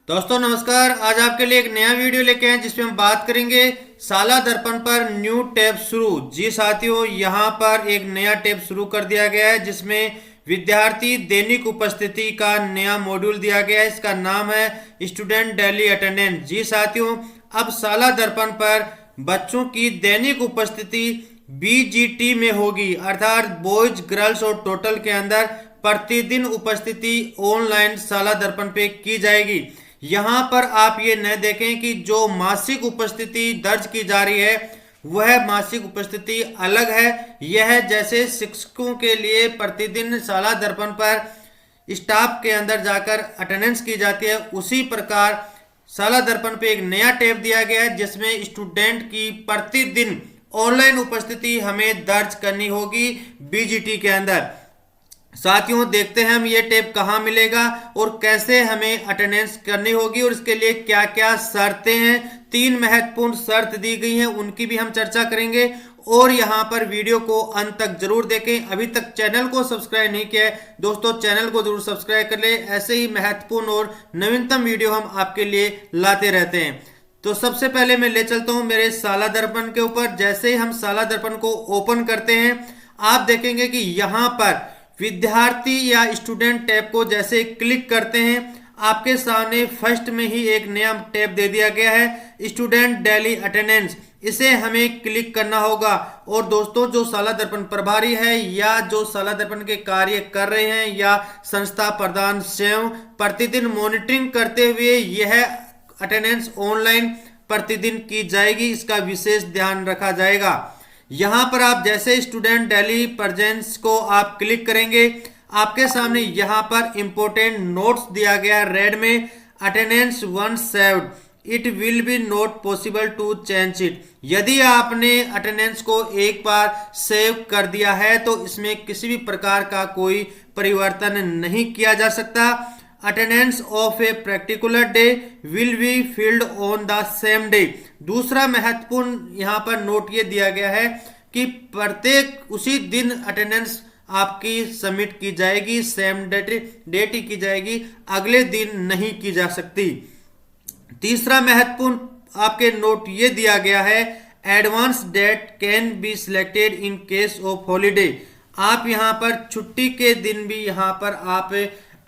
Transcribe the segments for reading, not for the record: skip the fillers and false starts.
दोस्तों नमस्कार। आज आपके लिए एक नया वीडियो लेके आए जिसमें हम बात करेंगे साला दर्पण पर न्यू टैब शुरू। जी साथियों, यहाँ पर एक नया टैब शुरू कर दिया गया है जिसमें विद्यार्थी दैनिक उपस्थिति का नया मॉड्यूल दिया गया है। इसका नाम है स्टूडेंट डेली अटेंडेंस। जी साथियों, अब साला दर्पण पर बच्चों की दैनिक उपस्थिति बीजीटी में होगी, अर्थात बॉयज गर्ल्स और टोटल के अंदर प्रतिदिन उपस्थिति ऑनलाइन साला दर्पण पे की जाएगी। यहाँ पर आप ये न देखें कि जो मासिक उपस्थिति दर्ज की जा रही है वह मासिक उपस्थिति अलग है। यह जैसे शिक्षकों के लिए प्रतिदिन साला दर्पण पर स्टाफ के अंदर जाकर अटेंडेंस की जाती है, उसी प्रकार साला दर्पण पे एक नया टैब दिया गया है जिसमें स्टूडेंट की प्रतिदिन ऑनलाइन उपस्थिति हमें दर्ज करनी होगी बीजीटी के अंदर। साथियों, देखते हैं हम ये टैब कहाँ मिलेगा और कैसे हमें अटेंडेंस करनी होगी और इसके लिए क्या क्या शर्तें हैं। 3 महत्वपूर्ण शर्त दी गई हैं, उनकी भी हम चर्चा करेंगे। और यहाँ पर वीडियो को अंत तक जरूर देखें। अभी तक चैनल को सब्सक्राइब नहीं किया है दोस्तों, चैनल को जरूर सब्सक्राइब कर ले। ऐसे ही महत्वपूर्ण और नवीनतम वीडियो हम आपके लिए लाते रहते हैं। तो सबसे पहले मैं ले चलता हूं मेरे साला दर्पण के ऊपर। जैसे ही हम साला दर्पण को ओपन करते हैं, आप देखेंगे कि यहाँ पर विद्यार्थी या स्टूडेंट टैब को जैसे क्लिक करते हैं, आपके सामने फर्स्ट में ही एक नया टैब दे दिया गया है, स्टूडेंट डेली अटेंडेंस। इसे हमें क्लिक करना होगा। और दोस्तों, जो साला दर्पण प्रभारी है या जो साला दर्पण के कार्य कर रहे हैं या संस्था प्रधान स्वयं प्रतिदिन मॉनिटरिंग करते हुए यह अटेंडेंस ऑनलाइन प्रतिदिन की जाएगी, इसका विशेष ध्यान रखा जाएगा। यहां पर आप जैसे स्टूडेंट डेली प्रेजेंस को आप क्लिक करेंगे, आपके सामने यहां पर इंपॉर्टेंट नोट्स दिया गया है रेड में। Attendance once saved it will be not possible to change it. यदि आपने अटेंडेंस को एक बार सेव कर दिया है तो इसमें किसी भी प्रकार का कोई परिवर्तन नहीं किया जा सकता। Attendance of a particular day will be filled on the same day. दूसरा महत्वपूर्ण यहाँ पर नोट ये दिया गया है कि प्रत्येक उसी दिन अटेंडेंस आपकी सबमिट की जाएगी, सेम डेट ही की जाएगी, अगले दिन नहीं की जा सकती। तीसरा महत्वपूर्ण आपके नोट ये दिया गया है, advance date can be selected in case of holiday. आप यहाँ पर छुट्टी के दिन भी यहाँ पर आप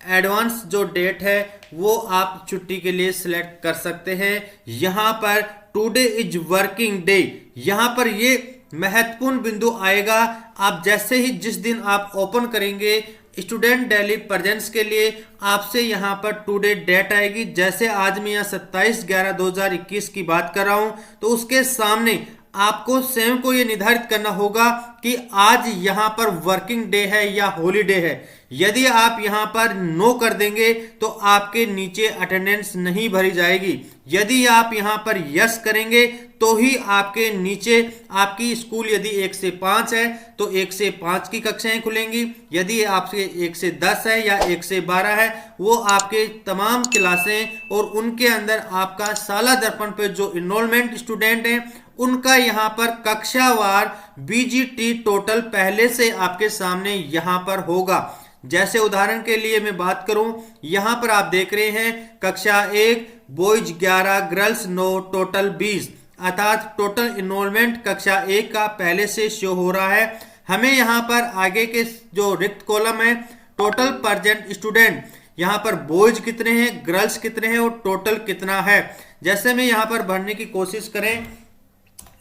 एडवांस जो डेट है वो आप छुट्टी के लिए सिलेक्ट कर सकते हैं। यहाँ पर टुडे इज वर्किंग डे, यहाँ पर ये महत्वपूर्ण बिंदु आएगा। आप जैसे ही जिस दिन आप ओपन करेंगे स्टूडेंट डेली प्रेजेंस के लिए, आपसे यहाँ पर टुडे डेट आएगी। जैसे आज मैं यहाँ 27/11/2021 की बात कर रहा हूँ, तो उसके सामने आपको स्वयं को ये निर्धारित करना होगा कि आज यहाँ पर वर्किंग डे है या हॉलीडे है। यदि आप यहाँ पर नो कर देंगे तो आपके नीचे अटेंडेंस नहीं भरी जाएगी। यदि आप यहाँ पर यस करेंगे तो ही आपके नीचे आपकी स्कूल यदि 1 से 5 है तो 1 से 5 की कक्षाएं खुलेंगी। यदि आपके 1 से 10 है या 1 से 12 है, वो आपके तमाम क्लासें और उनके अंदर आपका साला दर्पण पे जो इनरोलमेंट स्टूडेंट हैं उनका यहाँ पर कक्षावार बीजीटी टोटल पहले से आपके सामने यहाँ पर होगा। जैसे उदाहरण के लिए मैं बात करूं, यहाँ पर आप देख रहे हैं कक्षा 1 बॉयज 11 गर्ल्स 9 टोटल 20, अर्थात टोटल इनरोलमेंट कक्षा 1 का पहले से शो हो रहा है। हमें यहाँ पर आगे के जो रिक्त कॉलम है टोटल प्रेजेंट स्टूडेंट, यहाँ पर बॉयज कितने हैं, गर्ल्स कितने हैं और टोटल कितना है। जैसे मैं यहाँ पर भरने की कोशिश करें,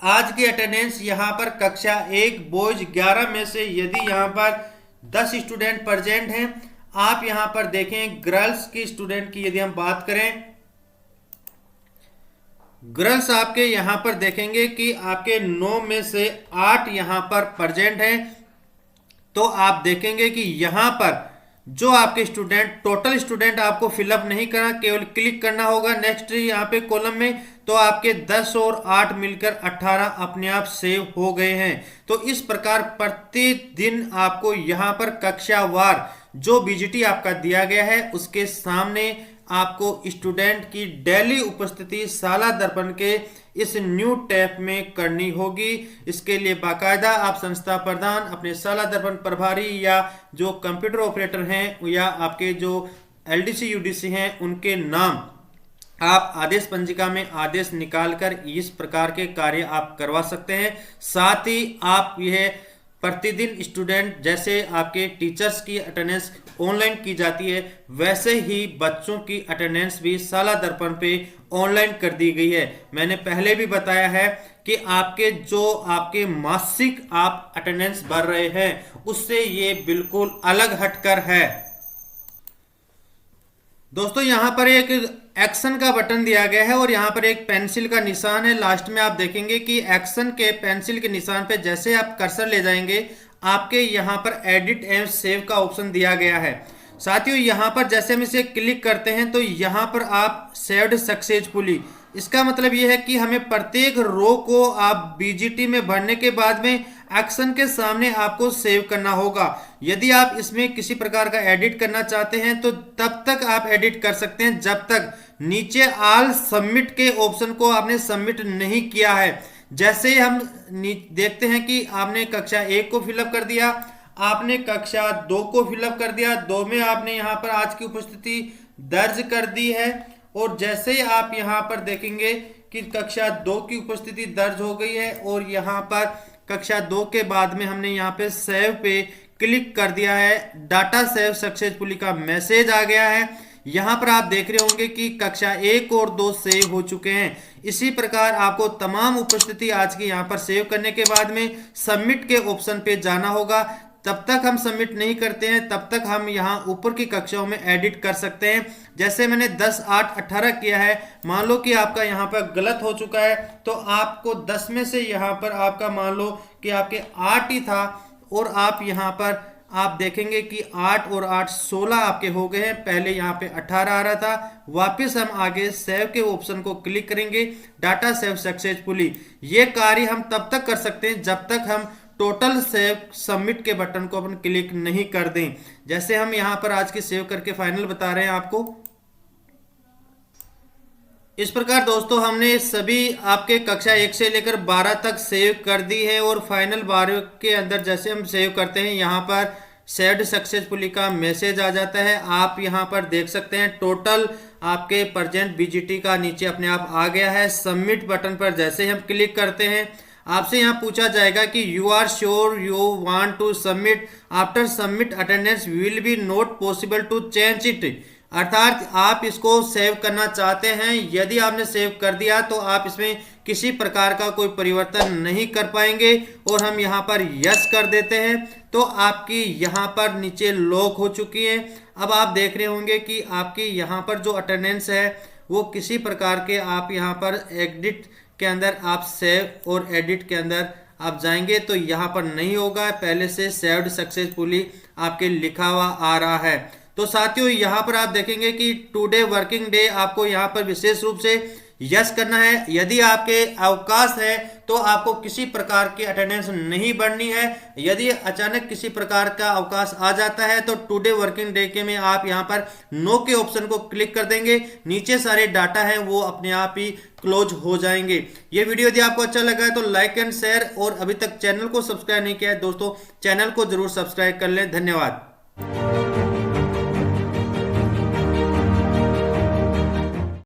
आज की अटेंडेंस यहाँ पर कक्षा 1 बॉयज 11 में से यदि यहाँ पर 10 स्टूडेंट प्रेजेंट हैं, आप यहाँ पर देखें गर्ल्स की स्टूडेंट की यदि हम बात करें, गर्ल्स आपके यहाँ पर देखेंगे कि आपके 9 में से 8 यहाँ पर प्रेजेंट हैं। तो आप देखेंगे कि यहाँ पर जो आपके स्टूडेंट टोटल स्टूडेंट आपको फिलअप नहीं करना, केवल क्लिक करना होगा नेक्स्ट यहाँ पे कॉलम में, तो आपके 10 और 8 मिलकर 18 अपने आप सेव हो गए हैं। तो इस प्रकार प्रतिदिन आपको यहाँ पर कक्षावार जो बीजीटी आपका दिया गया है उसके सामने आपको स्टूडेंट की डेली उपस्थिति साला दर्पण के इस न्यू टैब में करनी होगी। इसके लिए बाकायदा आप संस्था प्रधान, अपने साला दर्पण प्रभारी या जो कंप्यूटर ऑपरेटर हैं या आपके जो एलडीसी यूडीसी हैं उनके नाम आप आदेश पंजिका में आदेश निकालकर इस प्रकार के कार्य आप करवा सकते हैं। साथ ही आप यह प्रतिदिन स्टूडेंट, जैसे आपके टीचर्स की अटेंडेंस ऑनलाइन की जाती है, वैसे ही बच्चों की अटेंडेंस भी साला दर्पण पे ऑनलाइन कर दी गई है। मैंने पहले भी बताया है कि आपके मासिक आप अटेंडेंस भर रहे हैं, उससे ये बिल्कुल अलग हटकर है। दोस्तों यहाँ पर एक एक्शन का बटन दिया गया है और यहाँ पर एक पेंसिल का निशान है। लास्ट में आप देखेंगे कि एक्शन के पेंसिल के निशान पे जैसे आप कर्सर ले जाएंगे, आपके यहाँ पर एडिट एंड सेव का ऑप्शन दिया गया है। साथियों यहाँ पर जैसे हम इसे क्लिक करते हैं तो यहाँ पर आप सेव्ड सक्सेसफुली, इसका मतलब यह है कि हमें प्रत्येक रो को आप बीजीटी में भरने के बाद में एक्शन के सामने आपको सेव करना होगा। यदि आप इसमें किसी प्रकार का एडिट करना चाहते हैं तो तब तक आप एडिट कर सकते हैं जब तक नीचे ऑल सबमिट के ऑप्शन को आपने सबमिट नहीं किया है। जैसे हम देखते हैं कि आपने कक्षा 1 को फिलअप कर दिया, आपने कक्षा 2 को फिलअप कर दिया, 2 में आपने यहाँ पर आज की उपस्थिति दर्ज कर दी है और जैसे ही आप यहाँ पर देखेंगे कि कक्षा 2 की उपस्थिति दर्ज हो गई है और यहाँ पर कक्षा 2 के बाद में हमने यहाँ पे सेव पे क्लिक कर दिया है, डाटा सेव सक्सेसफुली का मैसेज आ गया है। यहाँ पर आप देख रहे होंगे कि कक्षा 1 और 2 सेव हो चुके हैं। इसी प्रकार आपको तमाम उपस्थिति आज की यहाँ पर सेव करने के बाद में सबमिट के ऑप्शन पे जाना होगा। तब तक हम सबमिट नहीं करते हैं, तब तक हम यहाँ ऊपर की कक्षाओं में एडिट कर सकते हैं। जैसे मैंने 10, 8, 18 किया है, मान लो कि आपका यहाँ पर गलत हो चुका है तो आपको 10 में से यहाँ पर आपका मान लो कि आपके 8 ही था और आप यहाँ पर आप देखेंगे कि 8 और 8 16 आपके हो गए हैं। पहले यहाँ पे 18 आ रहा था। वापस हम आगे सेव के ऑप्शन को क्लिक करेंगे, डाटा सेव सक्सेसफुली। ये कार्य हम तब तक कर सकते हैं जब तक हम टोटल सेव सबमिट के बटन को अपन क्लिक नहीं कर दें। जैसे हम यहां पर आज की सेव करके फाइनल बता रहे हैं आपको। इस प्रकार दोस्तों हमने सभी आपके कक्षा 1 से लेकर 12 तक सेव कर दी है और फाइनल 12 के अंदर जैसे हम सेव करते हैं यहाँ पर सेव्ड सक्सेसफुली का मैसेज आ जाता है। आप यहाँ पर देख सकते हैं टोटल आपके प्रेजेंट बीजीटी का नीचे अपने आप आ गया है। सबमिट बटन पर जैसे हम क्लिक करते हैं आपसे यहाँ पूछा जाएगा कि you are sure you want to submit, after submit attendance will be not possible to change it, अर्थात आप इसको सेव करना चाहते हैं। यदि आपने सेव कर दिया तो आप इसमें किसी प्रकार का कोई परिवर्तन नहीं कर पाएंगे और हम यहाँ पर यस कर देते हैं तो आपकी यहाँ पर नीचे लॉक हो चुकी है। अब आप देख रहे होंगे कि आपकी यहाँ पर जो अटेंडेंस है वो किसी प्रकार के आप यहाँ पर एडिट के अंदर आप सेव और एडिट के अंदर आप जाएंगे तो यहाँ पर नहीं होगा, पहले से सेव्ड सक्सेसफुली आपके लिखा हुआ आ रहा है। तो साथियों यहाँ पर आप देखेंगे कि टुडे वर्किंग डे आपको यहाँ पर विशेष रूप से यस करना है। यदि आपके अवकाश है तो आपको किसी प्रकार की अटेंडेंस नहीं बढ़नी है। यदि अचानक किसी प्रकार का अवकाश आ जाता है तो टुडे वर्किंग डे के में आप यहाँ पर नो के ऑप्शन को क्लिक कर देंगे, नीचे सारे डाटा है वो अपने आप ही क्लोज हो जाएंगे। ये वीडियो यदि आपको अच्छा लगा है तो लाइक एंड शेयर, और अभी तक चैनल को सब्सक्राइब नहीं किया है दोस्तों चैनल को जरूर सब्सक्राइब कर लें। धन्यवाद।